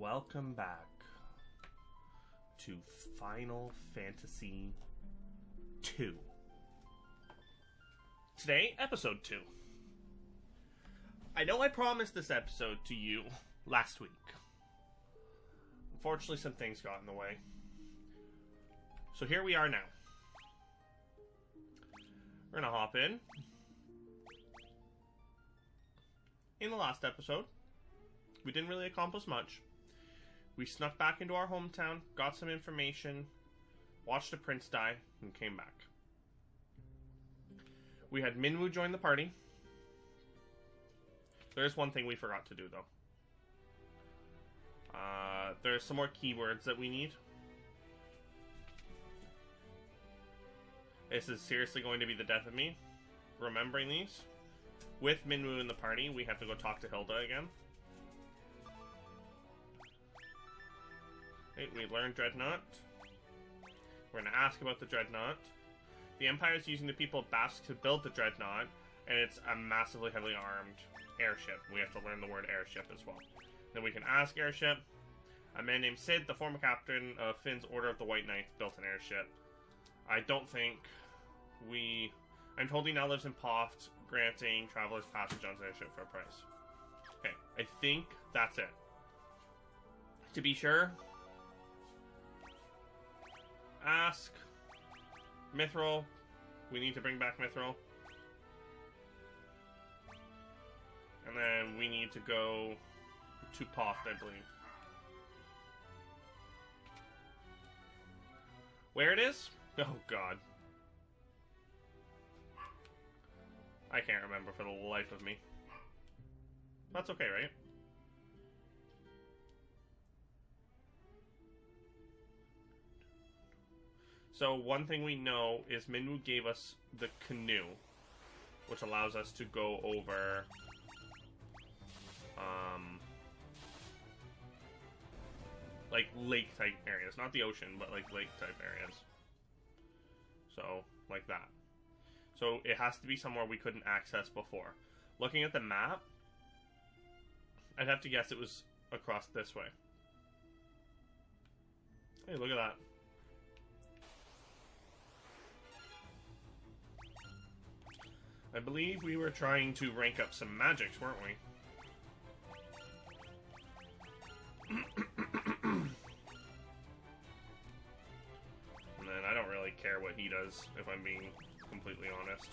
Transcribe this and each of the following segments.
Welcome back to Final Fantasy II. Today, episode 2. I know I promised this episode to you last week. Unfortunately, some things got in the way. So here we are now. We're gonna hop in. In the last episode, we didn't really accomplish much. We snuck back into our hometown, got some information, watched a prince die, and came back. We had Minwu join the party. There's one thing we forgot to do, though. There's some more keywords that we need. This is seriously going to be the death of me, remembering these. With Minwu in the party, we have to go talk to Hilda again. Okay, we learned Dreadnought. We're going to ask about the Dreadnought. The Empire is using the people of Basque to build the Dreadnought, and it's a massively heavily armed airship. We have to learn the word airship as well. Then we can ask airship. A man named Sid, the former captain of Finn's Order of the White Knights, built an airship. I don't think we... I'm told he now lives in Poft, granting travelers passage on his airship for a price. Okay, I think that's it. To be sure, ask Mithril. We need to bring back Mithril. And then we need to go to Poft, I believe. Where it is? Oh, God. I can't remember for the life of me. That's okay, right? So, one thing we know is Minwu gave us the canoe, which allows us to go over like lake-type areas. Not the ocean, but like lake-type areas. So, like that. So, it has to be somewhere we couldn't access before. Looking at the map, I'd have to guess it was across this way. Hey, look at that. I believe we were trying to rank up some magics, weren't we? And then I don't really care what he does, if I'm being completely honest.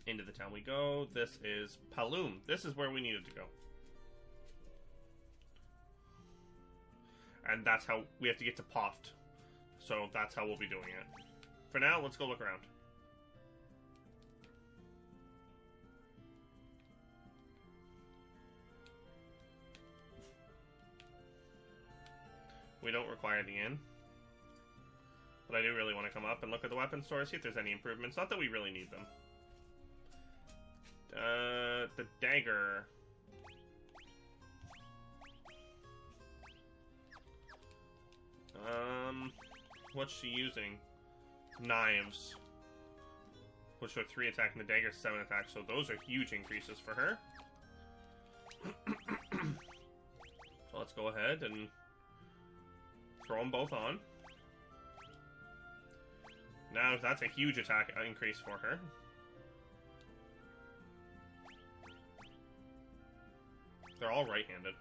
Into the town we go. This is Paloom. This is where we needed to go. And that's how we have to get to Poft. So that's how we'll be doing it. For now, let's go look around. We don't require the inn. But I do really want to come up and look at the weapon store, see if there's any improvements. Not that we really need them. The dagger... what's she using? Knives. Which are 3 attack and the dagger's 7 attack, so those are huge increases for her. So let's go ahead and throw them both on. Now that's a huge attack increase for her. They're all right-handed.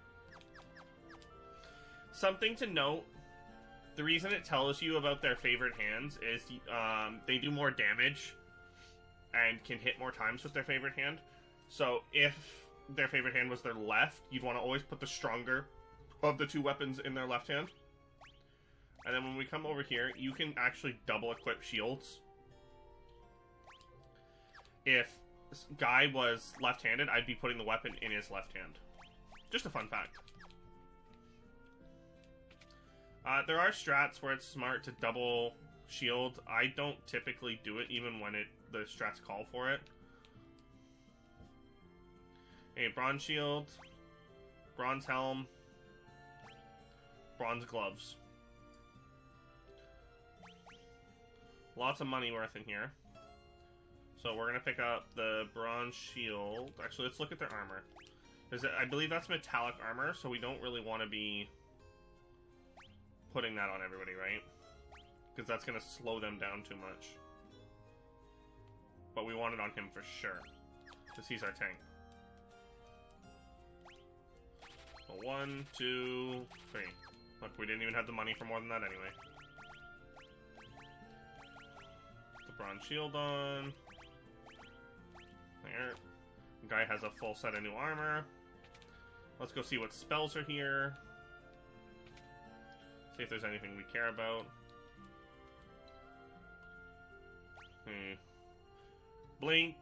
Something to note. The reason it tells you about their favorite hands is they do more damage and can hit more times with their favorite hand. So if their favorite hand was their left, you'd want to always put the stronger of the 2 weapons in their left hand. And then when we come over here, you can actually double equip shields. If Guy was left-handed, I'd be putting the weapon in his left hand. Just a fun fact. There are strats where it's smart to double shield. I don't typically do it, even when the strats call for it. A bronze shield, bronze helm, bronze gloves. lots of money worth in here. So we're gonna pick up the bronze shield. Actually, let's look at their armor. I believe that's metallic armor, so we don't really want to be putting that on everybody, right? Because that's gonna slow them down too much. But we want it on him for sure, because he's our tank. So 1, 2, 3. Look, we didn't even have the money for more than that anyway. The bronze shield on. There. The guy has a full set of new armor. Let's go see what spells are here. See if there's anything we care about. Blink,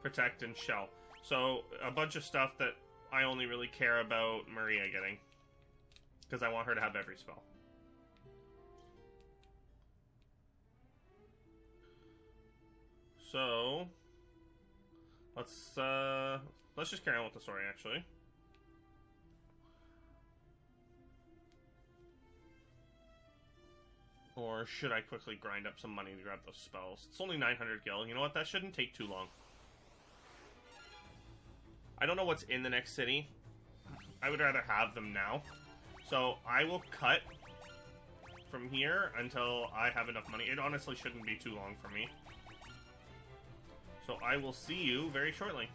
protect, and shell. So, a bunch of stuff that I only really care about Maria getting. Because I want her to have every spell. So, let's just carry on with the story, actually. Or should I quickly grind up some money to grab those spells? It's only 900 gil. You know what? That shouldn't take too long. I don't know what's in the next city. I would rather have them now. So I will cut from here until I have enough money. It honestly shouldn't be too long for me. So I will see you very shortly.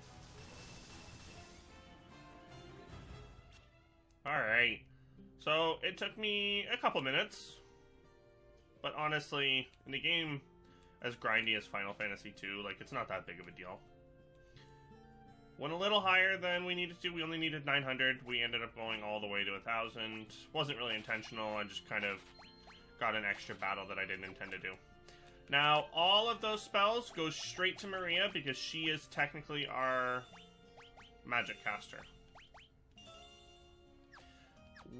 Alright. So it took me a couple minutes. But honestly, in a game as grindy as Final Fantasy II, like, it's not that big of a deal. Went a little higher than we needed to. We only needed 900. We ended up going all the way to 1,000. Wasn't really intentional. I just kind of got an extra battle that I didn't intend to do. Now, all of those spells go straight to Maria because she is technically our magic caster.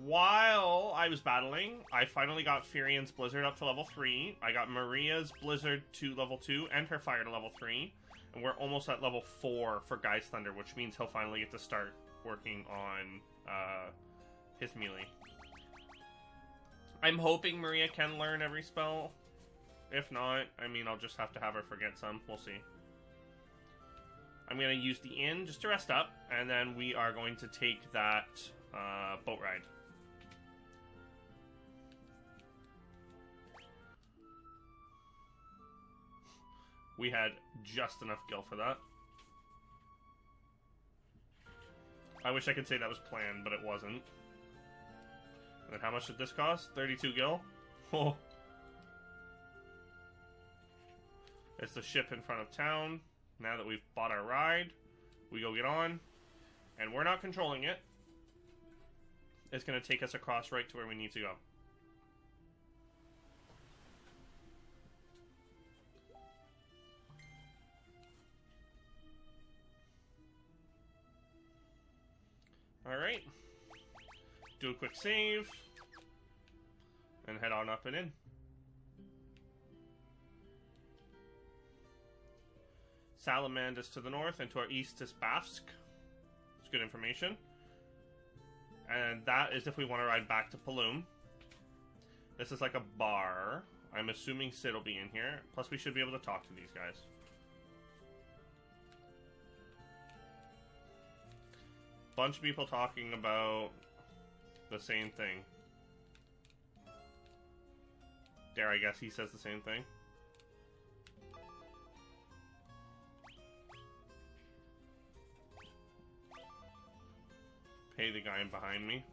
While I was battling, I finally got Furion's Blizzard up to level 3. I got Maria's Blizzard to level 2 and her Fire to level 3. And we're almost at level 4 for Guy's Thunder, which means he'll finally get to start working on his melee. I'm hoping Maria can learn every spell. If not, I mean, I'll just have to have her forget some. We'll see. I'm going to use the inn just to rest up, and then we are going to take that boat ride. We had just enough gil for that. I wish I could say that was planned, but it wasn't. And then how much did this cost? 32 gil? Oh. It's the ship in front of town. Now that we've bought our ride, we go get on. And we're not controlling it. It's going to take us across right to where we need to go. Alright. Do a quick save. And head on up and in. Salamanda's to the north, and to our east is Bafsk. It's good information. And that is if we want to ride back to Paloom. This is like a bar. I'm assuming Sid will be in here. Plus we should be able to talk to these guys. Bunch of people talking about the same thing. Dare I guess he says the same thing? Pay the guy in behind me.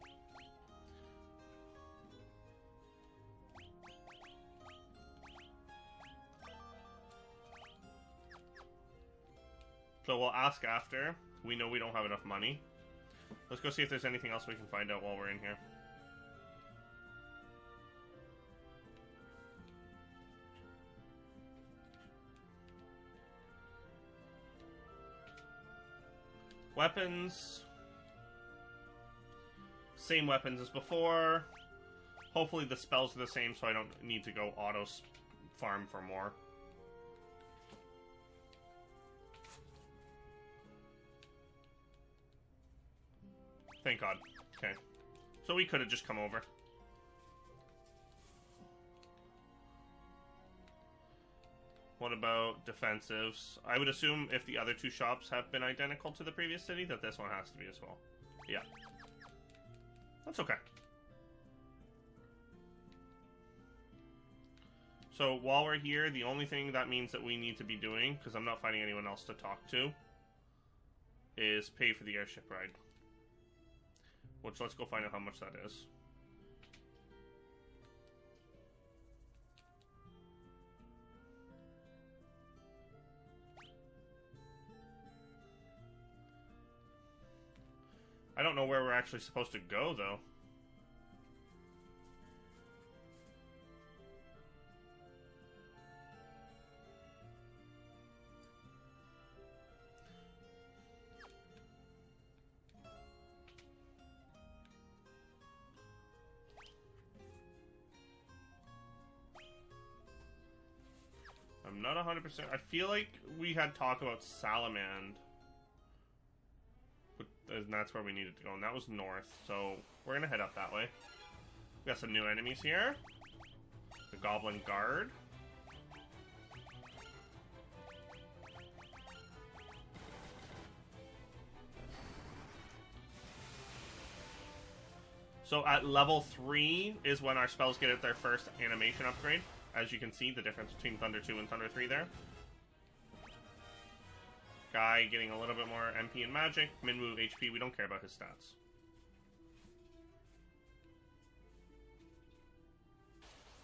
So we'll ask after. We know we don't have enough money. Let's go see if there's anything else we can find out while we're in here. Weapons. Same weapons as before. Hopefully the spells are the same so I don't need to go auto farm for more. Thank God. Okay. So we could have just come over. What about defensives? I would assume if the other two shops have been identical to the previous city, that this one has to be as well. Yeah. That's okay. So while we're here, the only thing that means that we need to be doing, because I'm not finding anyone else to talk to, is pay for the airship ride. Which, let's go find out how much that is. I don't know where we're actually supposed to go, though. I'm not 100%. I feel like we had talk about Salamand. And that's where we needed to go, and that was north, so we're gonna head up that way. We got some new enemies here. The Goblin Guard. So at level 3 is when our spells get their first animation upgrade. As you can see, the difference between Thunder 2 and Thunder 3 there. Guy getting a little bit more MP and magic. Min-move HP, we don't care about his stats.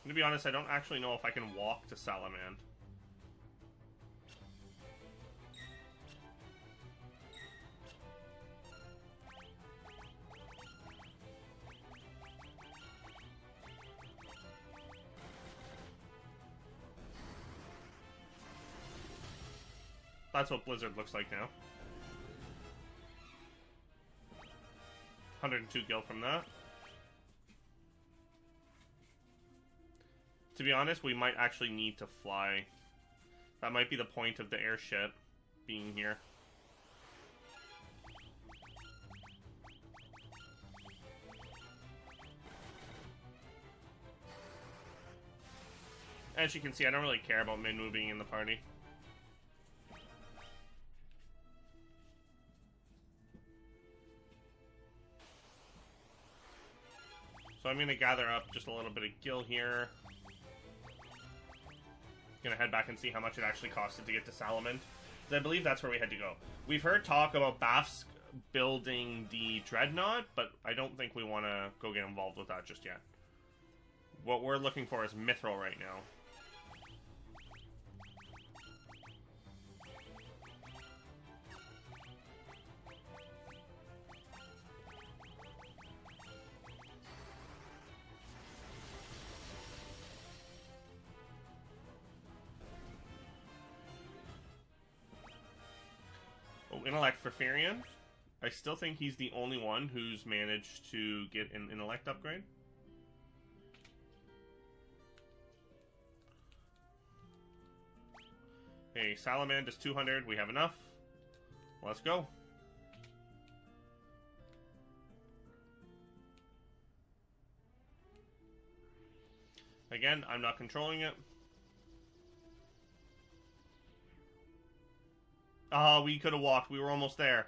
And to be honest, I don't actually know if I can walk to Salamand. That's what Blizzard looks like now. 102 gil from that. To be honest, we might actually need to fly. That might be the point of the airship being here. As you can see, I don't really care about Minwu being in the party. So I'm going to gather up just a little bit of gil here. Going to head back and see how much it actually costed to get to Salamand. Because I believe that's where we had to go. We've heard talk about Bafsk building the Dreadnought, but I don't think we want to go get involved with that just yet. What we're looking for is Mithril right now. Intellect for Firion. I still think he's the only one who's managed to get an intellect upgrade. Hey, Salamand is 200. We have enough. Let's go. Again, I'm not controlling it. Oh, we could have walked. We were almost there.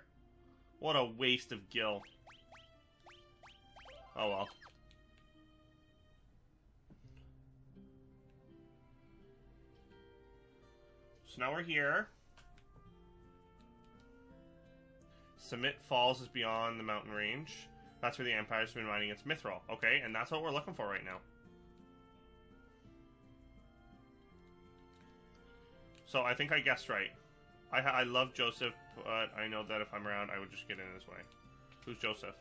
What a waste of gil. Oh well. So now we're here. Submit Falls is beyond the mountain range. That's where the Empire's been mining its Mithril. Okay, and that's what we're looking for right now. So I think I guessed right. I love Joseph, but I know that if I'm around, I would just get in his way. Who's Joseph?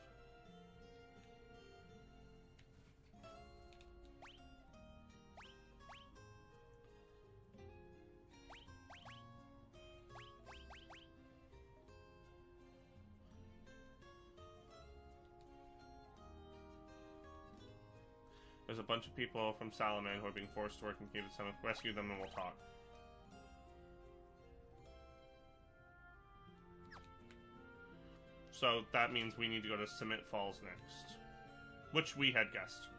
There's a bunch of people from Salamand who are being forced to work in Cave of Summit. Rescue them and we'll talk. So that means we need to go to Summit Falls next. Which we had guessed.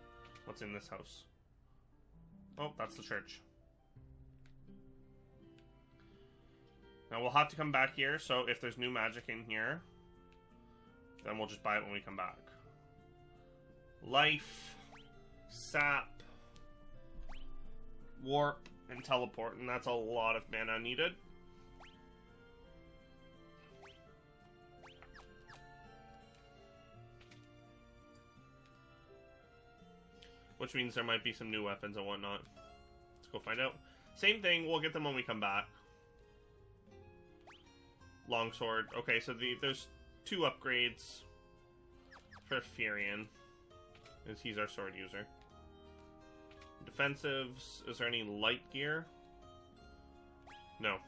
What's in this house? Oh, that's the church. Now we'll have to come back here, so if there's new magic in here, then we'll just buy it when we come back. Life, sap, warp, and teleport, and that's a lot of mana needed. Which means there might be some new weapons and whatnot. Let's go find out. Same thing, we'll get them when we come back. Longsword. Okay, so there's 2 upgrades for Furion, as he's our sword user. Defensives. Is there any light gear? No.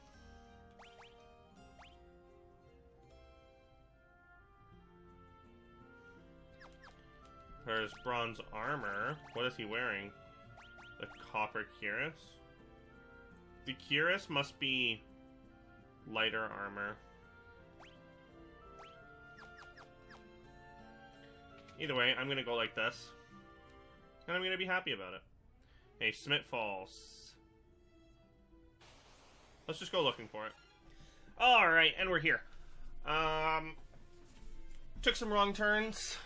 There's bronze armor. What is he wearing? The copper cuirass? The cuirass must be lighter armor. Either way, I'm gonna go like this. And I'm gonna be happy about it. Hey, Smith Falls. Let's just go looking for it. Alright, and we're here. Took some wrong turns.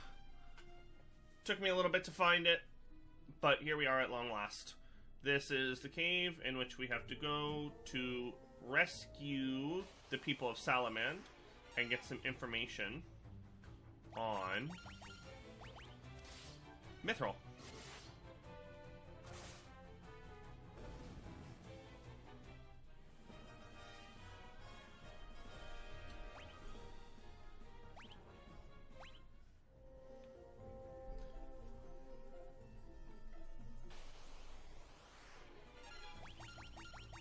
Took me a little bit to find it. But here we are at long last. This is the cave in which we have to go to rescue the people of Salamand and get some information on Mithril.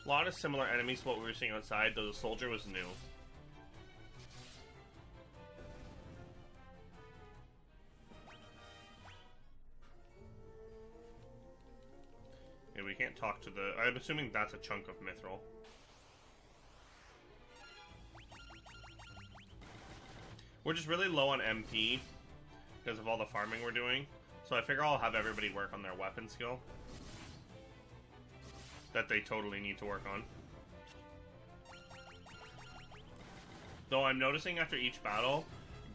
A lot of similar enemies to what we were seeing outside, though the soldier was new. Yeah, we can't talk to the... I'm assuming that's a chunk of mithril. We're just really low on MP because of all the farming we're doing. So I figure I'll have everybody work on their weapon skill that they totally need to work on. Though I'm noticing after each battle,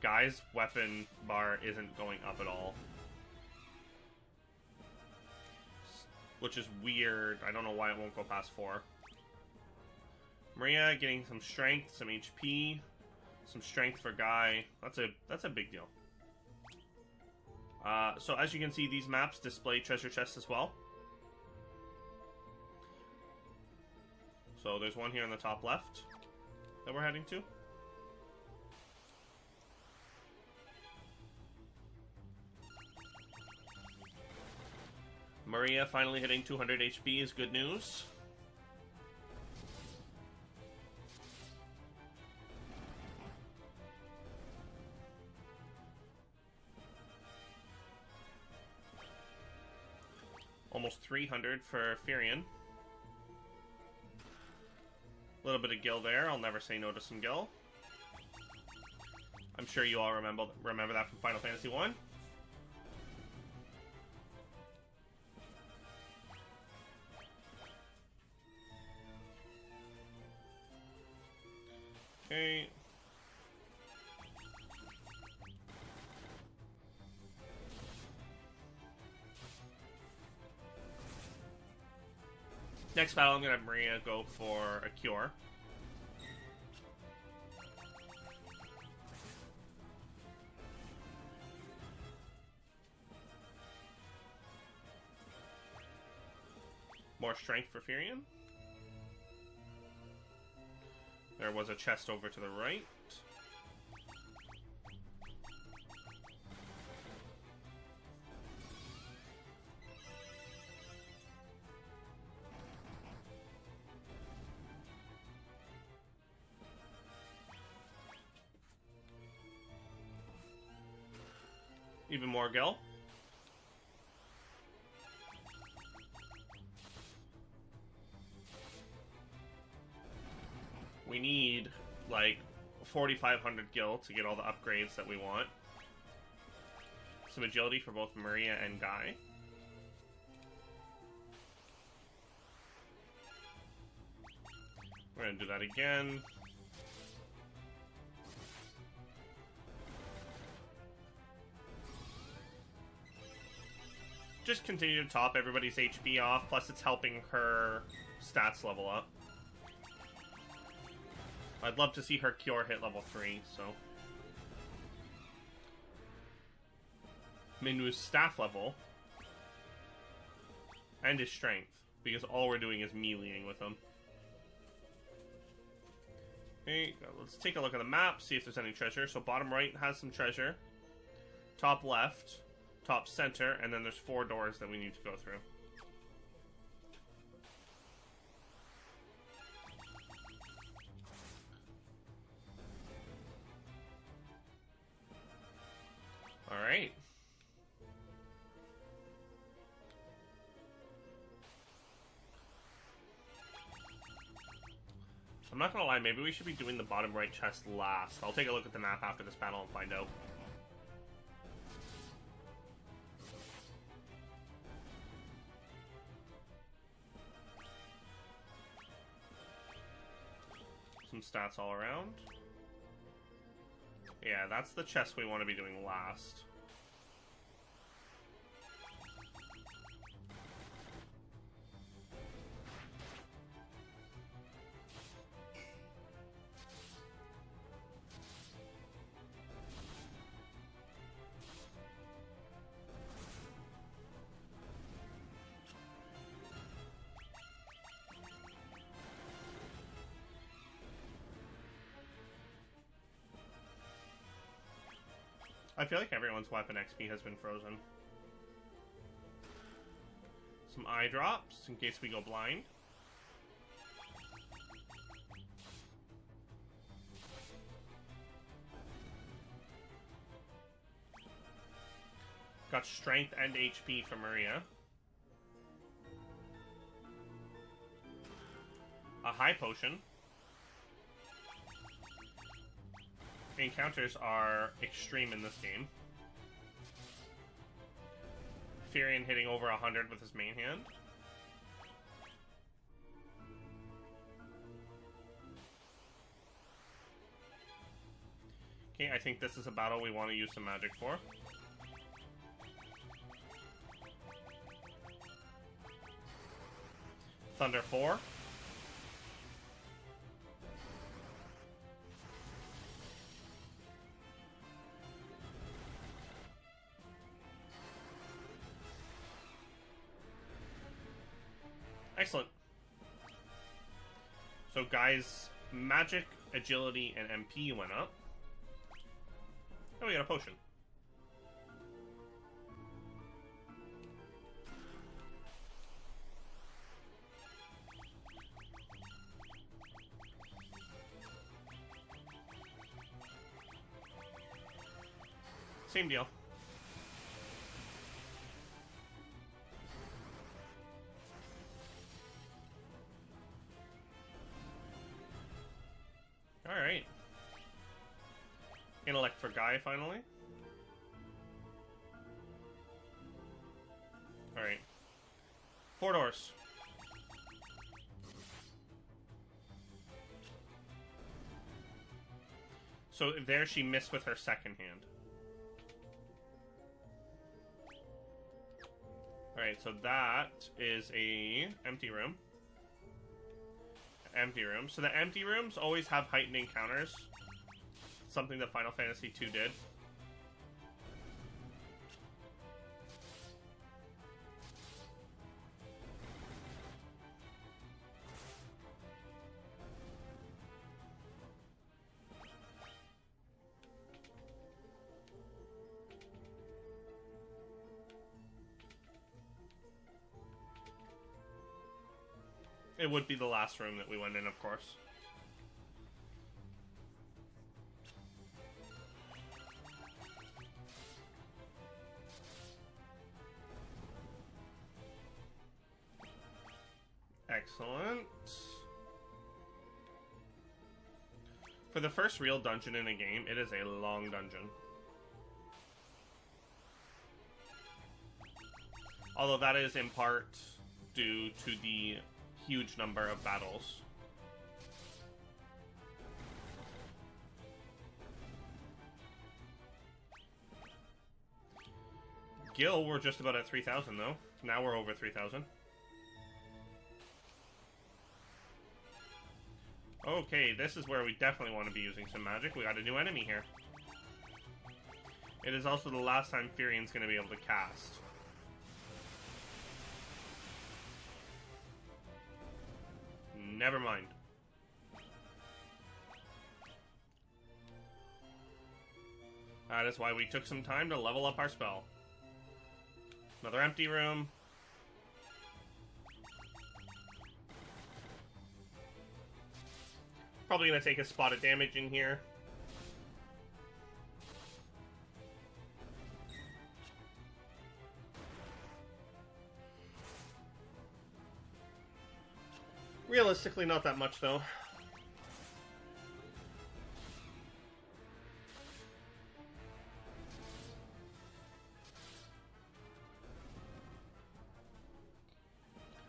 Guy's weapon bar isn't going up at all. Which is weird. I don't know why it won't go past 4. Maria getting some strength, some HP, some strength for Guy. That's a big deal. So as you can see, these maps display treasure chests as well. So there's one here on the top left that we're heading to. Maria finally hitting 200 HP is good news. Almost 300 for Furion. A little bit of Gil there. I'll never say no to some Gil. I'm sure you all remember that from Final Fantasy 1. Okay. Next battle, I'm going to have Maria go for a cure. More strength for Furion. There was a chest over to the right. Even more Gil. We need, like, 4,500 Gil to get all the upgrades that we want. Some agility for both Maria and Guy. We're gonna do that again. just continue to top everybody's HP off, plus it's helping her stats level up. I'd love to see her cure hit level 3, so... Minu's staff level. And his strength, because all we're doing is meleeing with him. Okay, let's take a look at the map, see if there's any treasure. So bottom right has some treasure. Top left, top center, and then there's 4 doors that we need to go through. Alright. I'm not gonna lie, maybe we should be doing the bottom right chest last. I'll take a look at the map after this battle and find out. Some stats all around. Yeah, that's the chest we want to be doing last. I feel like everyone's weapon XP has been frozen. Some eye drops in case we go blind. Got strength and HP from Maria. A high potion. Encounters are extreme in this game. Furion hitting over 100 with his main hand. Okay, I think this is a battle we want to use some magic for. Thunder 4. Excellent. So guys, magic, agility, and MP went up. Oh, we got a potion. Same deal. Alright. Intellect for Guy, finally. Alright. 4 doors. So there she missed with her second hand. Alright, so that is a empty room. Empty room. So the empty rooms always have heightened encounters. Something that Final Fantasy II did. It would be the last room that we went in, of course. Excellent. For the first real dungeon in a game, it is a long dungeon. Although that is in part due to the huge number of battles. Gil, we're just about at 3,000 though. Now we're over 3,000. Okay, this is where we definitely want to be using some magic. We got a new enemy here. It is also the last time Furian's going to be able to cast. Never mind. That is why we took some time to level up our spell. Another empty room. Probably going to take a spot of damage in here. Realistically, not that much, though.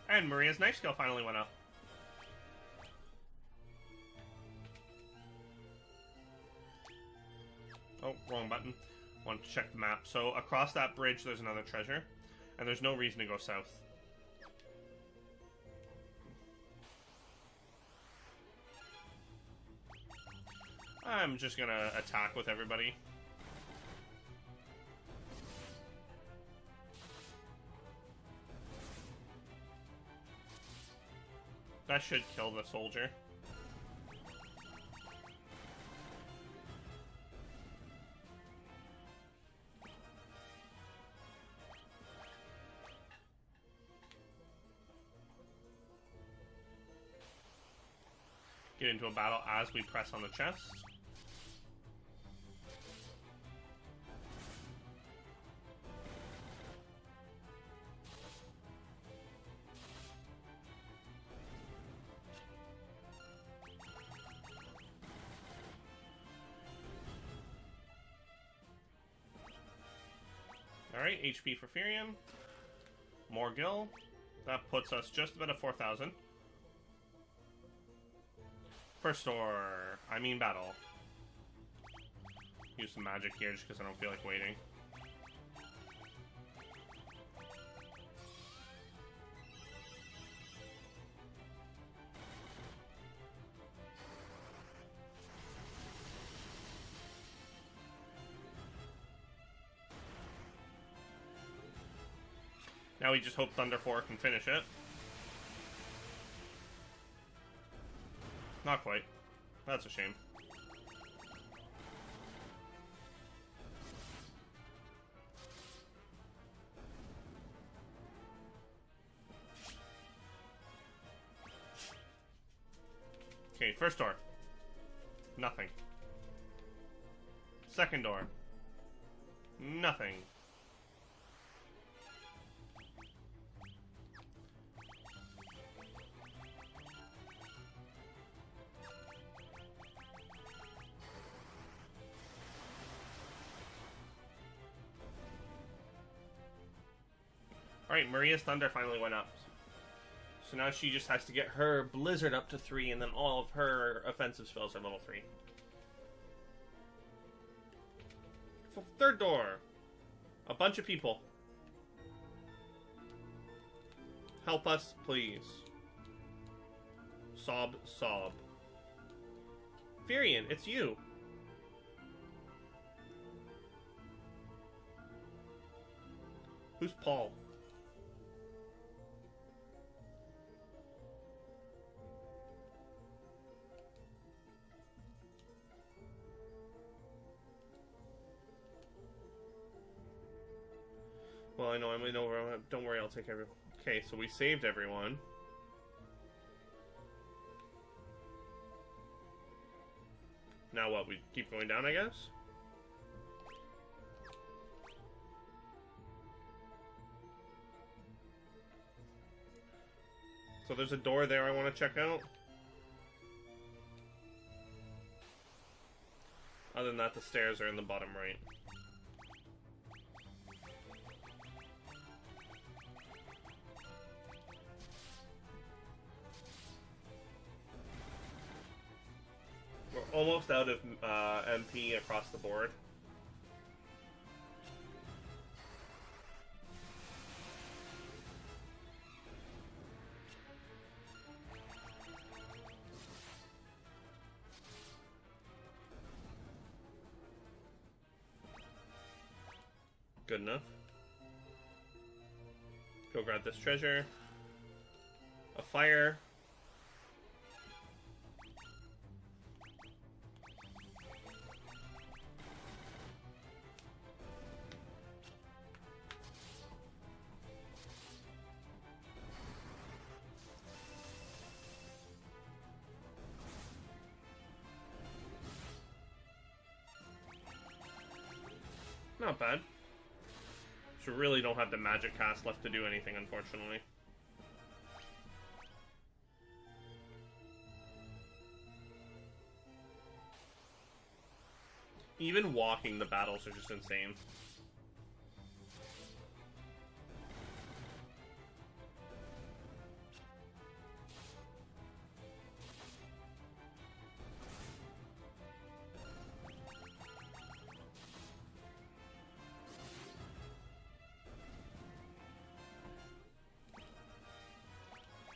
And Maria's knife skill finally went up. Oh, wrong button. Want to check the map. So, across that bridge, there's another treasure. And there's no reason to go south. I'm just gonna attack with everybody. That should kill the soldier. Get into a battle as we press on the chest. Alright, HP for Furion. More Gil. That puts us just about at 4,000. First door. I mean battle. Use some magic here just because I don't feel like waiting. Now we just hope Thunder 4 can finish it. Not quite. That's a shame. Okay, first door. Nothing. Second door. Nothing. Alright, Maria's Thunder finally went up. So now she just has to get her Blizzard up to 3, and then all of her offensive spells are level 3. So third door. A bunch of people. Help us, please. Sob, sob. Furion, it's you. Who's Paul? Well, I know I'm in over. Don't worry, I'll take everyone. Okay, so we saved everyone. Now what? We keep going down, I guess? So there's a door there I want to check out. Other than that, the stairs are in the bottom right. We're almost out of MP across the board. Good enough. Go grab this treasure. A fire. Not bad. So really don't have the magic cast left to do anything, unfortunately. Even walking the battles are just insane.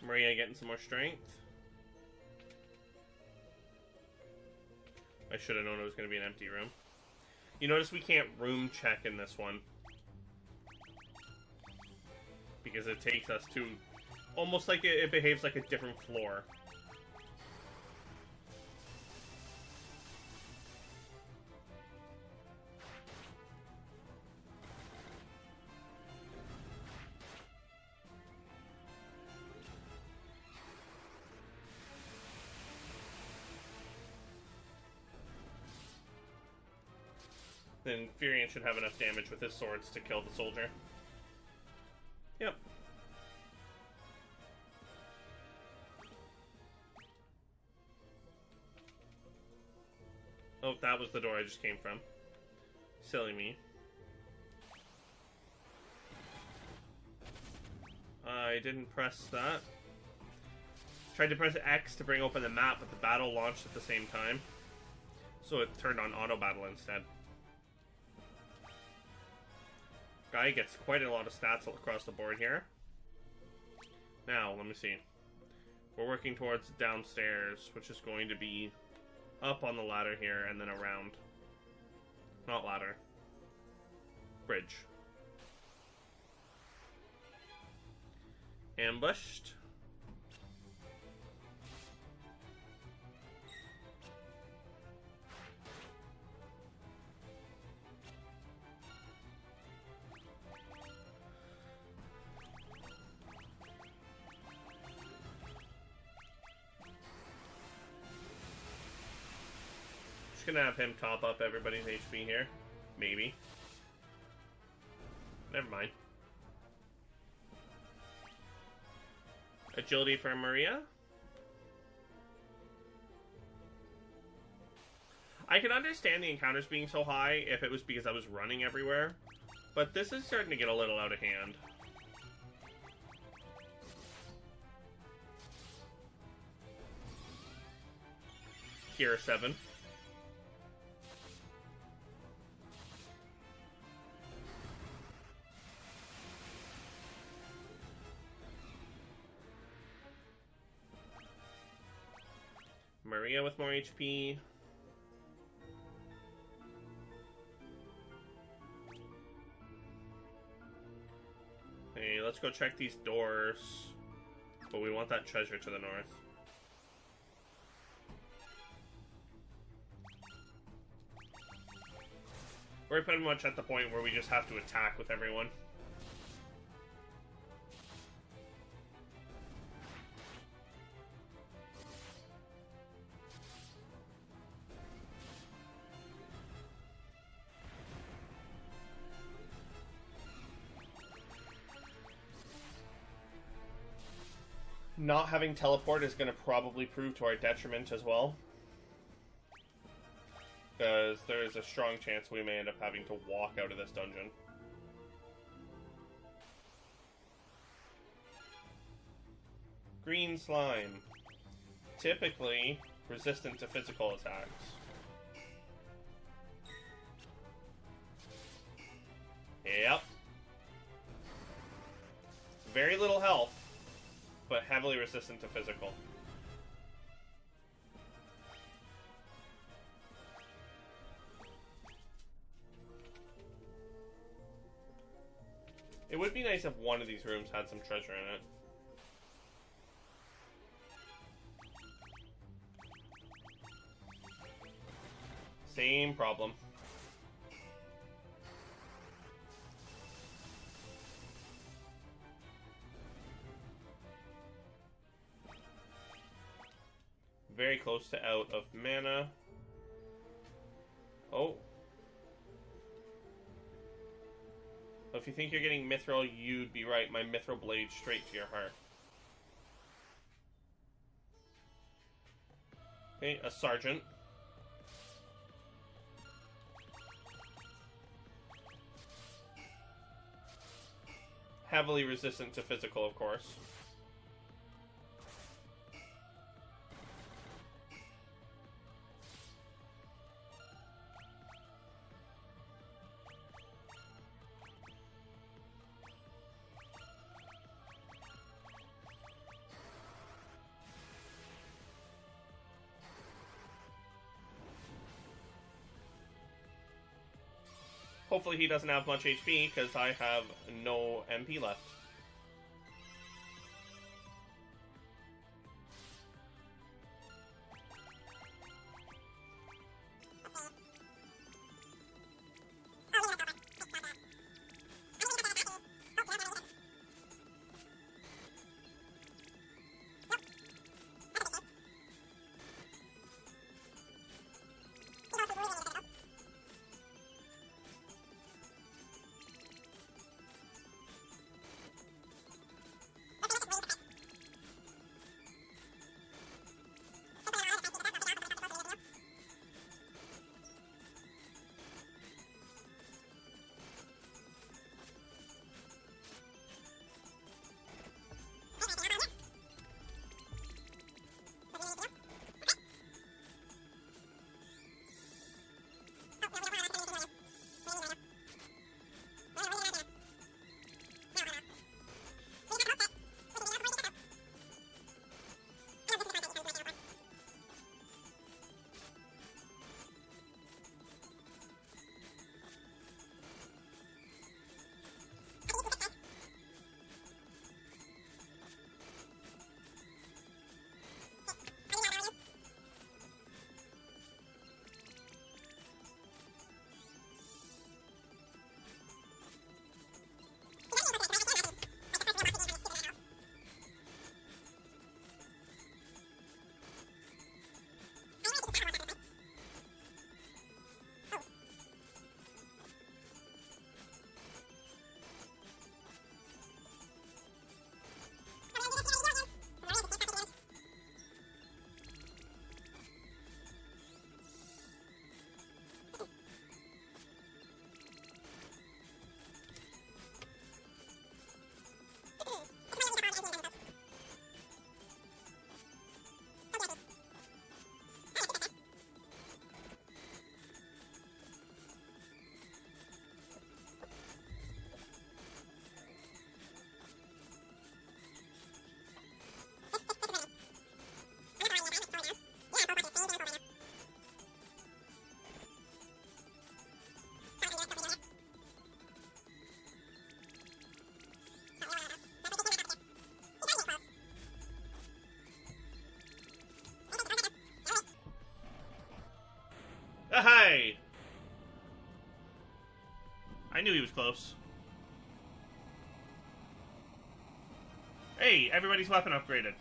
Maria getting some more strength. I should have known it was going to be an empty room. You notice we can't room check in this one. Because it takes us to... almost like it behaves like a different floor. Then Furion should have enough damage with his swords to kill the soldier. Yep. Oh, that was the door I just came from. Silly me. I didn't press that. Tried to press X to bring open the map, but the battle launched at the same time. So it turned on auto battle instead. Guy gets quite a lot of stats across the board here. Now, let me see. We're working towards downstairs, which is going to be up on the ladder here and then around. Not ladder. Bridge. Ambushed. Gonna have him top up everybody's HP here. Maybe. Never mind. Agility for Maria. I can understand the encounters being so high if it was because I was running everywhere, but this is starting to get a little out of hand. Here, 7. Maria with more HP. Hey, let's go check these doors. But we want that treasure to the north. We're pretty much at the point where we just have to attack with everyone. Not having teleport is going to probably prove to our detriment as well. Because there is a strong chance we may end up having to walk out of this dungeon. Green slime. Typically resistant to physical attacks. Yep. Very little health, but heavily resistant to physical. It would be nice if one of these rooms had some treasure in it. Same problem. Very close to out of mana. Oh. If you think you're getting Mithril, you'd be right. My Mithril blade straight to your heart. Okay, a sergeant. Heavily resistant to physical, of course. Hopefully he doesn't have much HP, because I have no MP left. Hey! I knew he was close. Hey, everybody's weapon upgraded.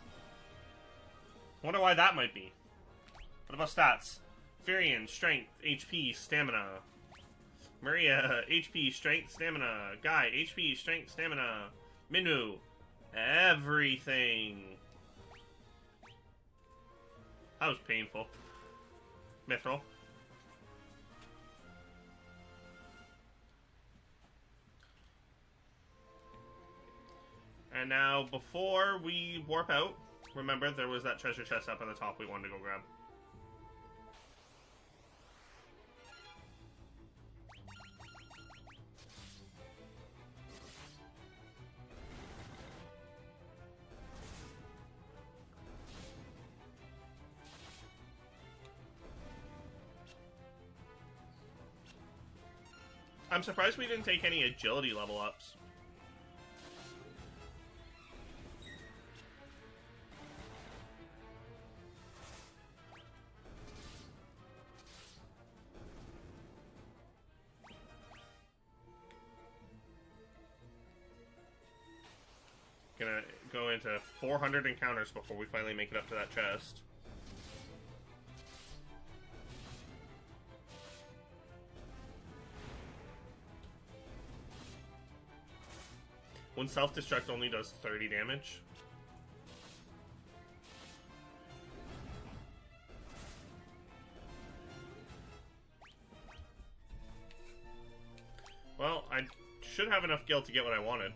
Wonder why that might be. What about stats? Furion, strength, HP, stamina. Maria, HP, strength, stamina. Guy, HP, strength, stamina. Minwu, everything. That was painful. Mithril. And now, before we warp out, remember there was that treasure chest up on the top we wanted to go grab. I'm surprised we didn't take any agility level ups. into 400 encounters before we finally make it up to that chest. When self-destruct only does 30 damage. Well, I should have enough gil to get what I wanted.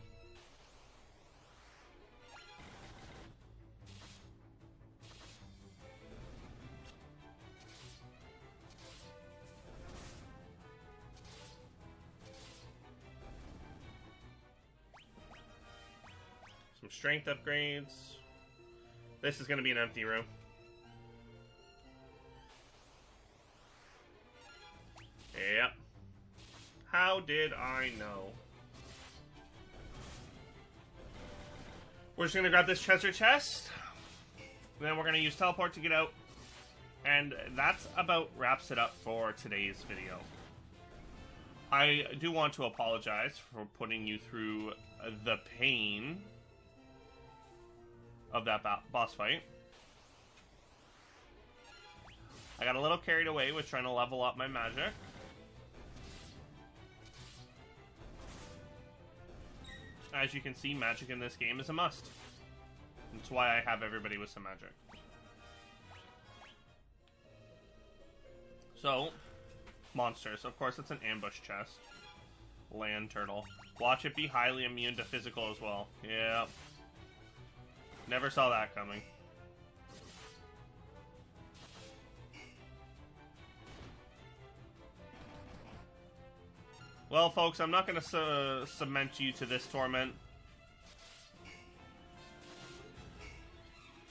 Some strength upgrades. This is going to be an empty room. Yep. How did I know? We're just going to grab this treasure chest. Then we're going to use teleport to get out. And that's about wraps it up for today's video. I do want to apologize for putting you through the pain of that boss fight. I got a little carried away with trying to level up my magic. As you can see, magic in this game is a must. That's why I have everybody with some magic. So, monsters. Of course, it's an ambush chest. Land turtle. Watch it be highly immune to physical as well. Yeah. Never saw that coming. Well, folks, I'm not going to cement you to this torment.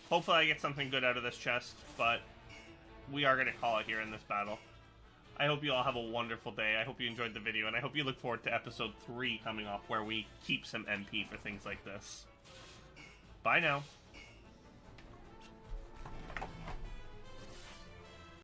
Hopefully I get something good out of this chest, but we are going to call it here in this battle. I hope you all have a wonderful day. I hope you enjoyed the video, and I hope you look forward to episode 3 coming up, where we keep some MP for things like this. Bye now.